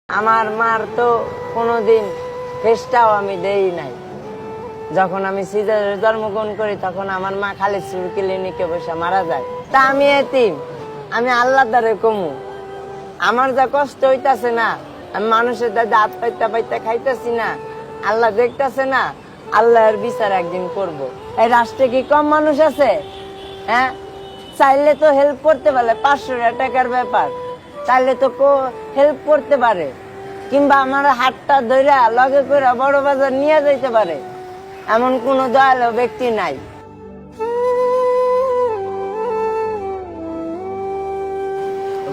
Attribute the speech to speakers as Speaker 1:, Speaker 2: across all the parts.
Speaker 1: আমার মার তো কোনোদিন ফেসটাও আমি দেই নাই। যখন আমি সিজারে জন্মগ্রহণ করি তখন আমার মা খালিদপুর ক্লিনিকে বসে মারা যায়। তা আমি এতিম, আমি আল্লাহর দ্বারে কমু। আমার যা কষ্ট হইতাছে না, আমি মানুষের দাদা হাত পাইতে পাইতে খাইতেছি না, আল্লাহ দেখতেছে না, আল্লাহর বিচার একদিন করব। এই রাষ্ট্রে কি কম মানুষ আছে? হ্যাঁ, চাইলে তো হেল্প করতে পারে, 500 টাকার ব্যাপার, চাইলে তো হেল্প করতে পারে, কিংবা আমার হাতটা ধইরা লগে করে বড় বাজার নিয়ে যাইতে পারে, এমন কোন দয়ালু ব্যক্তি নাই।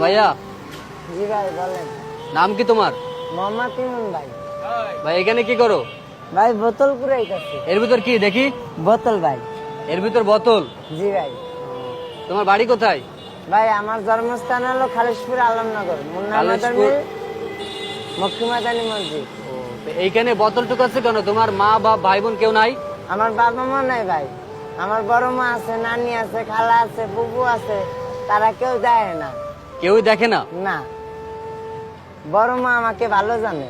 Speaker 2: ভাইয়া,
Speaker 1: জি ভাই বলেন।
Speaker 2: নাম কি তোমার?
Speaker 1: মোহাম্মদ ইমন ভাই।
Speaker 2: ভাই এখানে কি করো?
Speaker 1: ভাই বোতল কুড়াইতেছি।
Speaker 2: এর ভিতর কি দেখি?
Speaker 1: বোতল ভাই।
Speaker 2: এর ভিতর বোতল?
Speaker 1: জি ভাই।
Speaker 2: তোমার বাড়ি কোথায়?
Speaker 1: ভাই আমার জন্মস্থান হলো খালিশপুর আলমনগর, মুন্না
Speaker 2: খালিশপুর।
Speaker 1: মক্কিমাদানি মসজিদ।
Speaker 2: এইখানে বোতল টুকাচ্ছে কেন? তোমার মা বা ভাই বোন কেউ নাই?
Speaker 1: আমার বাবা মা নাই ভাই, আমার বড় মা আছে, নানি আছে, খালা আছে, বুবু আছে, তারা কেউ দেয় না।
Speaker 2: কেউই দেখে না?
Speaker 1: না, বড় মা আমাকে ভালো জানে,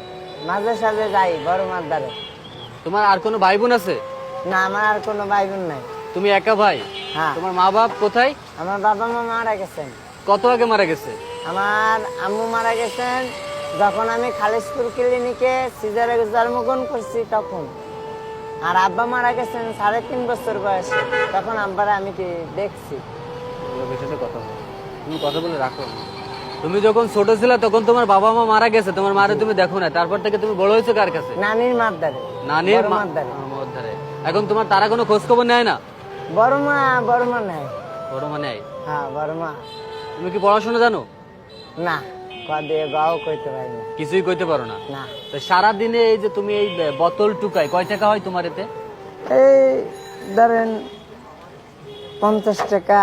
Speaker 1: মাঝে সাঝে যাই বড় মার দ্বারে।
Speaker 2: তোমার আর কোনো ভাই বোন আছে?
Speaker 1: না, আমার আর কোনো ভাই বোন নাই।
Speaker 2: তুমি একা ভাই?
Speaker 1: হ্যাঁ।
Speaker 2: তোমার মা বাপ কোথায়?
Speaker 1: আমার বাবা মা মারা গেছেন।
Speaker 2: কত আগে মারা গেছে?
Speaker 1: আমার আম্মু মারা গেছেন যখন আমি খালিশপুর ক্লিনিকে সিজারে জন্মগ্রহণ করছি তখন। আর আব্বা মারা গেছেন 3.5 বছর বয়সে, তখন আব্বারা আমি কি দেখছি।
Speaker 2: কথা বলো, তুমি কথা বলে রাখো। তুমি যখন ছোট ছিলে তখন তোমার বাবা মা মারা গেছে, তোমার মারে তুমি দেখো না, তারপর থেকে তুমি বড় হয়েছো কার কাছে?
Speaker 1: নানির মার দ্বারে।
Speaker 2: নানির
Speaker 1: মার দ্বারে।
Speaker 2: ধারে। এখন তোমার তারা কোনো খোঁজ খবর নেয় না?
Speaker 1: বড় মা নাই।
Speaker 2: বড় মা নেয়?
Speaker 1: হ্যাঁ, বড় মা।
Speaker 2: তুমি কি পড়াশোনা জানো?
Speaker 1: না, কদিয়ে গাও কইতে পারি না।
Speaker 2: কিছুই কইতে পারো না?
Speaker 1: না।
Speaker 2: তো সারাদিনে এই যে তুমি এই বোতল টুকাই, কয় টাকা হয় তোমার এতে?
Speaker 1: এই ধরেন 50 টাকা,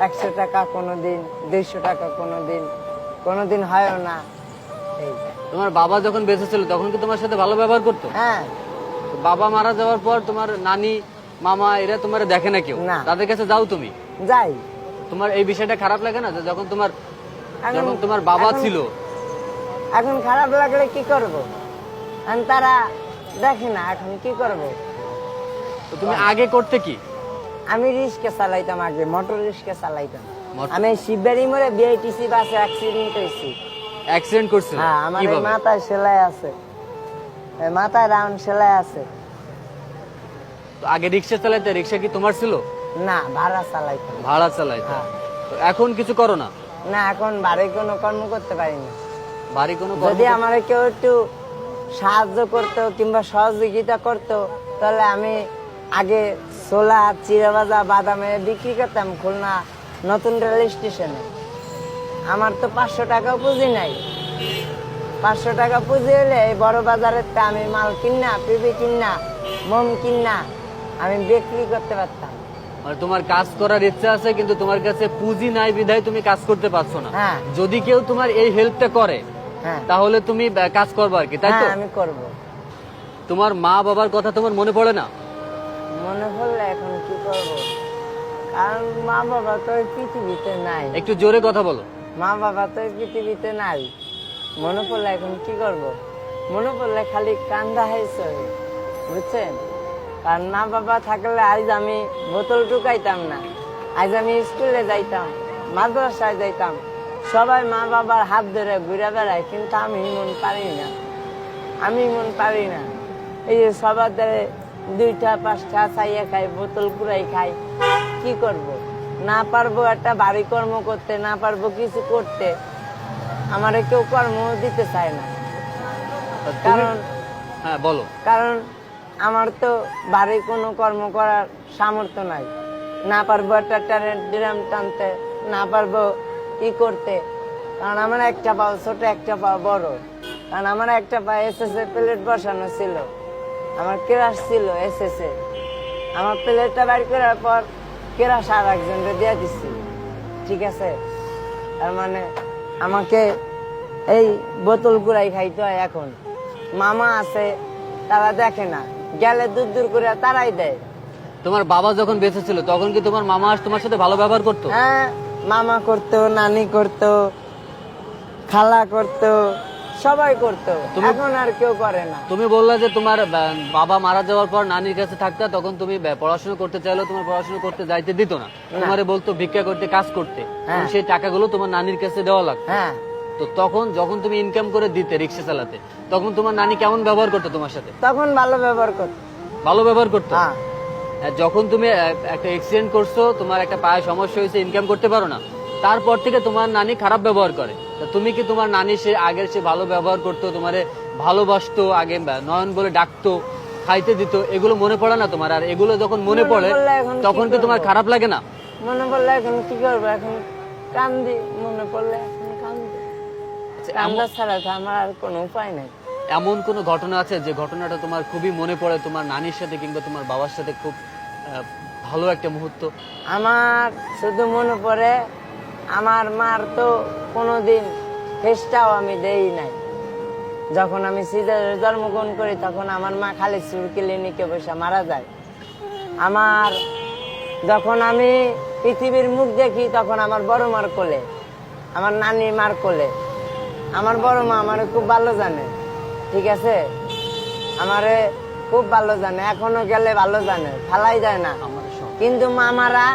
Speaker 1: 100 টাকা, কোনোদিন 200 টাকা, কোনোদিন হয়ও না। এই
Speaker 2: তোমার বাবা যখন বেঁচে ছিল তখন কি তোমার সাথে ভালো ব্যবহার করতো?
Speaker 1: হ্যাঁ।
Speaker 2: তো বাবা মারা যাওয়ার পর তোমার নানি মামা এরা তোমার দেখে না কেউ?
Speaker 1: না।
Speaker 2: তাদের কাছে যাও তুমি?
Speaker 1: যাই।
Speaker 2: তোমার এই বিষয়টা খারাপ লাগে না যে যখন তোমার
Speaker 1: এখন-
Speaker 2: বাবা
Speaker 1: এখন-
Speaker 2: ছিল?
Speaker 1: এখন খারাপ লাগলে কি করব? এখন তারা দেখে না, এখন কি করব?
Speaker 2: তো তুমি আগে করতে কি?
Speaker 1: আমি রিক্সা চালাইতাম, আগে মোটর রিক্সা চালাইতাম।
Speaker 2: মোটর-
Speaker 1: আমি শিববাড়ি মোড়ে বিআইটিসি বাসে অ্যাক্সিডেন্ট হয়েছি।
Speaker 2: অ্যাক্সিডেন্ট করছিল?
Speaker 1: হ্যাঁ, আমার এই
Speaker 2: কিভাবে?
Speaker 1: মাথায় সেলাই আছে, এই মাথায় রাউন্ড সেলাই আছে।
Speaker 2: তো আগে রিক্সা চালাইতে? রিক্সা কি তোমার ছিল?
Speaker 1: না, ভাড়া চালাইতাম।
Speaker 2: ভাড়া চালাইতে?
Speaker 1: হ্যাঁ।
Speaker 2: তো এখন কিছু করো না?
Speaker 1: না, এখন বাড়ি কোনো কর্ম করতে পারি না।
Speaker 2: বাড়ি কোনো
Speaker 1: যদি আমার কেউ একটু সাহায্য করতো কিংবা সহযোগিতা করতো, তাহলে আমি আগে ছোলা, চিড়া ভাজা, বাদামে বিক্রি করতাম খুলনা নতুন রেল স্টেশনে। আমার তো 500 টাকা পুঁজি নাই। 500 টাকা পুঁজি হলে এই বড় বাজারের আমি মাল কিনা, পিবি কিনা, মোম কিনা আমি বিক্রি করতে পারতাম।
Speaker 2: মানে তোমার কাজ করার ইচ্ছা আছে কিন্তু তোমার কাছে পুঁজি নাই বিধায় তুমি কাজ করতে পারছো না।
Speaker 1: হ্যাঁ।
Speaker 2: যদি কেউ তোমার এই হেল্পটা করে
Speaker 1: হ্যাঁ,
Speaker 2: তাহলে তুমি কাজ করবে আর কি, তাই তো?
Speaker 1: হ্যাঁ, আমি করব।
Speaker 2: তোমার মা বাবার কথা তোমার মনে পড়ে না?
Speaker 1: মনে পড়লে এখন কি করব, কারণ মা বাবা তো এই পৃথিবীতে নাই।
Speaker 2: একটু জোরে কথা বলো।
Speaker 1: মা বাবা তো এই পৃথিবীতে নাই, মনে পড়লে এখন কি করব? মনে পড়লে খালি কান্দা হয়েছে, বুঝছেন? কারণ মা বাবা থাকলে আজ আমি বোতল ঢুকাইতাম না, আজ আমি স্কুলে যাইতাম, মাদ্রাসায় যাইতাম, সবাই মা বাবার হাত ধরে ঘুরে বেড়ায়, কিন্তু আমি মন পারি না, এই যে সবার ধরে 2টা 5টা চাইয়া খাই, বোতল কুড়াই খাই, কি করব? না পারবো একটা বাড়ি কর্ম করতে, না পারবো কিছু করতে, আমারে কেউ কর্ম দিতে চায় না। কারণ
Speaker 2: হ্যাঁ বলো।
Speaker 1: কারণ আমার তো বাড়ি কোনো কর্ম করার সামর্থ্য নাই, না পারবো একটা ড্রাম টানতে, না পারবো কি করতে। কারণ আমার একটা পাও ছোট, একটা পাও বড়। কারণ আমার একটা পা এসএসএ প্লেট বসানো ছিল, আমার কেরাস ছিল এসএসএ, আমার প্লেটটা বাইর করার পর কেরাস আর একজনকে দিয়ে দিচ্ছি, ঠিক আছে? তার মানে আমাকে এই বোতল কুড়াই খাইতে হয়। এখন মামা আছে, তারা দেখে না, গেলে দূর দূর করে তারাই দেয়।
Speaker 2: তোমার বাবা যখন বেঁচে ছিল তখন কি তোমার মামা তোমার সাথে ভালো ব্যবহার করতো?
Speaker 1: হ্যাঁ, মামা করতো, নানি করতো, খালা করতো, সবাই করতো, এখন আর কেউ করে না।
Speaker 2: তুমি বললা যে তোমার বাবা মারা যাওয়ার পর নানির কাছে থাকতা, তখন তুমি পড়াশোনা করতে চাইলেও তোমার পড়াশোনা করতে যাইতে দিত না, তোমারে বলতো ভিক্ষা করতে, কাজ করতে, সেই টাকাগুলো তোমার নানির কাছে দেওয়া লাগতো।
Speaker 1: হ্যাঁ,
Speaker 2: তো তখন যখন তুমি ইনকাম করে দিতে রিক্সা চালাতে, তখন তোমার নানি কেমন ব্যবহার করতো তোমার সাথে?
Speaker 1: তখন ভালো ব্যবহার করতো।
Speaker 2: ভালো ব্যবহার করতো।
Speaker 1: হ্যাঁ,
Speaker 2: যখন তুমি একটা অ্যাক্সিডেন্ট করছো, তোমার একটা পায়ে সমস্যা হয়েছে, ইনকাম করতে পারো না, তারপর থেকে তোমার নানি খারাপ ব্যবহার করে। তা তুমি কি তোমার নানি সে আগের সে ভালো ব্যবহার করতো, তোমারে ভালোবাসতো, আগে নয়ন বলে ডাকতো, খাইতে দিত, এগুলো মনে পড়ে না তোমার? আর এগুলো যখন মনে পড়ে
Speaker 1: পড়লে এখন কি
Speaker 2: তখন কি তোমার
Speaker 1: করবো?
Speaker 2: খারাপ লাগে না?
Speaker 1: মনে পড়লে এখন কি করবো, এখন কান্দি, মনে পড়লে এখন কান্দি। কান্দা ছাড়া তো আমার আর কোনো উপায় নেই।
Speaker 2: এমন কোনো ঘটনা আছে যে ঘটনাটা তোমার খুবই মনে পড়ে, তোমার নানির সাথে কিংবা তোমার বাবার সাথে খুব ভালো একটা মুহূর্ত?
Speaker 1: আমার শুধু মনে পড়ে, আমার মার তো কোনোদিন ফেসটাও আমি দেই নাই। যখন আমি সিজারে জন্মগ্রহণ করি তখন আমার মা খালি সুর ক্লিনিকে বসে মারা যায়। আমার যখন আমি পৃথিবীর মুখ দেখি তখন আমার বড় মার কোলে, আমার নানি মার কোলে। আমার বড় মা আমারে খুব ভালো জানে, ঠিক আছে, আমারে খুব ভালো জানে, এখনো গেলে ভালো জানে, ফালাই যায় না। কিন্তু মামারা,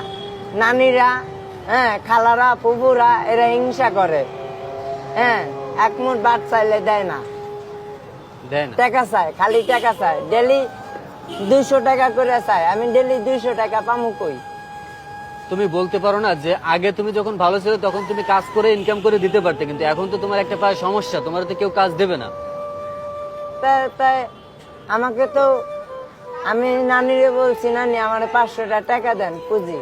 Speaker 1: নানিরা, হ্যাঁ, খালারা, ফুবুরা, এরা হিংসা করে। হ্যাঁ, এক মুঠ ভাত চাইলে দেয় না, টাকা চায়, খালি টাকা চায়, ডেলি 200 টাকা করে চায়। আমি ডেলি 200 টাকা পামু কই?
Speaker 2: তুমি বলতে পারো না যে আগে তুমি যখন ভালো ছিল তখন তুমি কাজ করে ইনকাম করে দিতে পারতে, কিন্তু এখন তো তোমার একটা পায়ে সমস্যা, তোমার তো কেউ কাজ দেবে না।
Speaker 1: তাই আমাকে তো, আমি নানিরে বলছি, নানি আমার 500 টাকা দেন পুঁজি,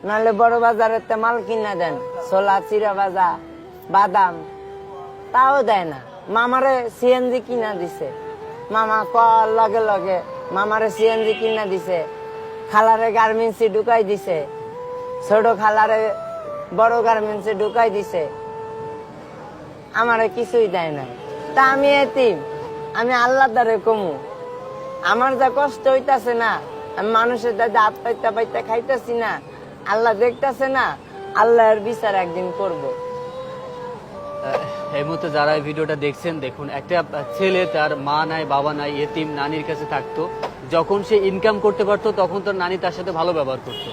Speaker 1: নাহলে বড় বাজারের তে মাল কিনা দেন, ছোলা, চিরা ভাজা, বাদাম, তাও দেয় না। মামারে সিএনজি কিনা দিছে, মামা কল লগে লগে মামারে সিএনজি কিনা দিছে, খালারে গার্মেন্টসে ঢুকাই দিছে, ছোট খালারে বড় গার্মেন্টসে ঢুকাই দিছে, আমারে কিছুই দেয় না। তা আমি এতিম, আমি আল্লাহ দ্বারে কমু, আমার যা কষ্ট হইতাছে না, আমি মানুষের দাদা হাত পাইতে পাইতে খাইতেছি না, আল্লাহ দেখতেছে না, আল্লাহর বিচার একদিন করব।
Speaker 2: এই মুহূর্তে যারা এই ভিডিওটা দেখছেন, দেখুন, একটা ছেলে তার মা নাই, বাবা নাই, এতিম, নানির কাছে থাকতো। যখন সে ইনকাম করতে পারতো তখন তার নানি তার সাথে ভালো ব্যবহার করতো।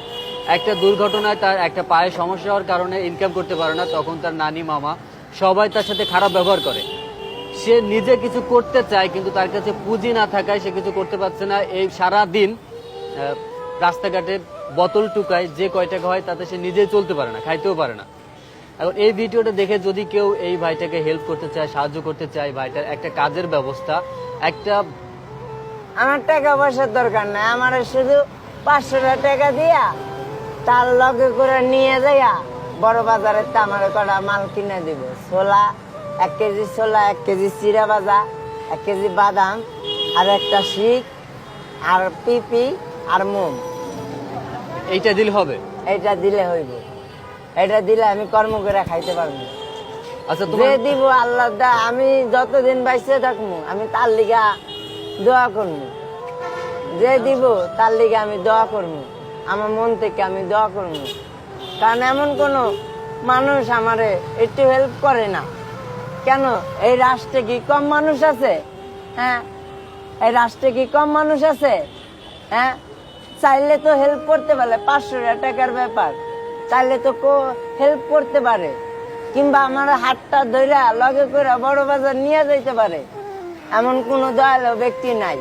Speaker 2: একটা দুর্ঘটনায় তার একটা পায়ে সমস্যা হওয়ার কারণে ইনকাম করতে পারে না, তখন তার নানি, মামা সবাই তার সাথে খারাপ ব্যবহার করে। সে নিজে কিছু করতে চায় কিন্তু তার কাছে পুঁজি না থাকায় সে কিছু করতে পারছে না। এই সারা দিন রাস্তাঘাটে বোতল টুকায়, যে কয় টাকা হয় তাতে সে নিজেই চলতে পারে না, খাইতেও পারে না। এখন এই ভিডিওটা দেখে যদি কেউ এই ভাইটাকে হেল্প করতে চায়, সাহায্য করতে চায়, ভাইটার একটা কাজের ব্যবস্থা, একটা,
Speaker 1: আমার টাকা পয়সার দরকার নাই, আমার শুধু 500 টাকা দিয়া তার লগে করে নিয়ে যাইয়া বড় বাজারে আমার কটা মাল কিনে দিব, ছোলা 1 কেজি, ছোলা 1 কেজি, চিরা ভাজা 1 কেজি, বাদাম আর একটা শিক আর পিপি আর মোম,
Speaker 2: এইটা দিলে হবে?
Speaker 1: এইটা দিলে হইব, এটা দিলে আমি কর্ম করে খাইতে পারবো।
Speaker 2: আচ্ছা,
Speaker 1: যে
Speaker 2: তোমার
Speaker 1: দিব আল্লাহ দা, আমি যতদিন বাইসে থাকবো আমি তার লিগা দোয়া করবো, যে দিব তার লিগে আমি দোয়া করবো, আমার মন থেকে আমি দোয়া করবো। কারণ এমন কোন মানুষ আমারে একটু হেল্প করে না কেন? এই রাষ্ট্রে কি কম মানুষ আছে? হ্যাঁ, এই রাষ্ট্রে কি কম মানুষ আছে? হ্যাঁ, চাইলে তো হেল্প করতে পারে, 500 টাকার ব্যাপার, চাইলে তো হেল্প করতে পারে, কিংবা আমার হাতটা ধইরা লগে করে বড় বাজার নিয়ে যাইতে পারে, এমন কোন দয়ালু ব্যক্তি নাই।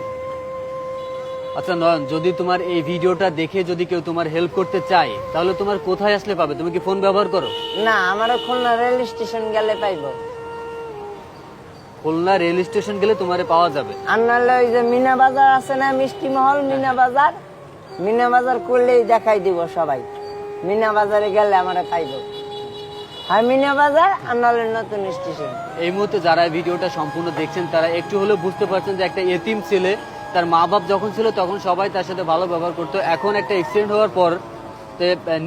Speaker 2: আচ্ছা নয়ন, যদি তোমার এই ভিডিওটা দেখে যদি কেউ তোমার হেল্প করতে চায় তাহলে তোমার কোথায় আসলে পাবে? তুমি কি ফোন ব্যবহার করো?
Speaker 1: না, আমার খুলনা রেল স্টেশন গেলে পাইবো।
Speaker 2: খুলনা রেল স্টেশন গেলে তোমারে পাওয়া যাবে।
Speaker 1: আর নাহলে ওই যে মিনা বাজার আছে না, মিষ্টি মহল, মিনা বাজার, মিনা বাজার করলেই দেখাই দিব সবাই, মিনা বাজারে গেলে আমারে পাইবো। আর মিনা বাজার আর নাহলে নতুন স্টেশন।
Speaker 2: এই মুহূর্তে যারা এই ভিডিওটা সম্পূর্ণ দেখছেন তারা একটু হলেও বুঝতে পারছেন যে একটা এতিম ছেলে, তার মা বাপ যখন ছিল তখন সবাই তার সাথে ভালো ব্যবহার করতো, এখন একটা অ্যাক্সিডেন্ট হওয়ার পর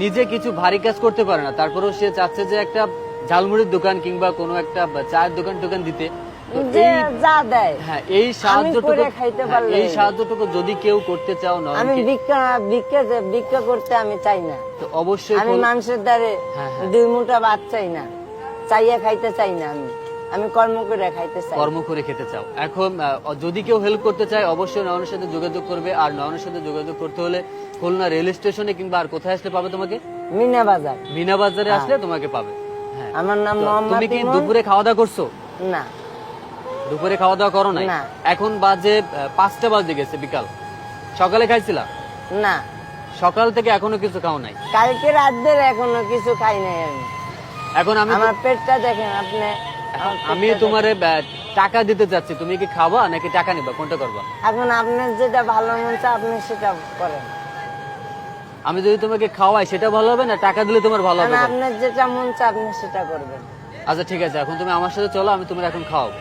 Speaker 2: নিজে কিছু ভারী কাজ করতে পারে না, তারপরেও সে চাচ্ছে যে একটা ঝালমুড়ির দোকান কিংবা কোনো একটা চায়ের দোকান দিতে। তো
Speaker 1: যা দেয়,
Speaker 2: হ্যাঁ, এই সাহায্যটুকু যদি কেউ করতে চাও না,
Speaker 1: আমি ভিক্ষা করতে আমি চাই না,
Speaker 2: তো অবশ্যই
Speaker 1: আমি মানুষের দ্বারে 2 মুঠা ভাত চাই না, চাইয়া খাইতে চাই না আমি। আমি কর্ম করে খাইতে চাই।
Speaker 2: কর্ম করে খেতে চাও। এখন যদি কেউ হেল্প করতে চায় অবশ্যই নয়নের সাথে যোগাযোগ করবে। আর নয়নের সাথে যোগাযোগ করতে হলে খুলনা রেল স্টেশনে কিংবা আর কোথায় আসলে পাবে তোমাকে?
Speaker 1: মিনা বাজার।
Speaker 2: মিনা বাজারে আসলে তোমাকে পাবে। হ্যাঁ।
Speaker 1: আমার নাম
Speaker 2: তো
Speaker 1: মোহাম্মদ
Speaker 2: তুমি কি
Speaker 1: ইমন।
Speaker 2: দুপুরে খাওয়া দাওয়া করছো?
Speaker 1: না,
Speaker 2: দুপুরে খাওয়া দাওয়া করো নাই?
Speaker 1: না।
Speaker 2: এখন বাজে 5টা বাজে গেছে বিকাল। সকালে খাইছিলা?
Speaker 1: না,
Speaker 2: সকাল থেকে এখনো কিছু খাও নাই?
Speaker 1: কালকে রাত ধরে এখনো কিছু খাই নাই আমি।
Speaker 2: এখন আমি
Speaker 1: আমার পেটটা দেখেন আপনি।
Speaker 2: এখন
Speaker 1: আমার
Speaker 2: আমি
Speaker 1: পেটটা
Speaker 2: তোমারে টাকা দিতে চাচ্ছি, তুমি কি খাবা নাকি টাকা নিবা, কোনটা করবা?
Speaker 1: দেখেন। এখন আপনার যেটা ভালো মন চায় আপনি সেটা করেন।
Speaker 2: আমি যদি তোমাকে খাওয়াই সেটা ভালো হবে না টাকা দিলে তোমার ভালো হবে?
Speaker 1: আপনার যেটা মন চায় আপনি সেটা করবেন।
Speaker 2: আচ্ছা ঠিক আছে, এখন তুমি আমার সাথে চলো, আমি তোমার এখন খাওয়াবো।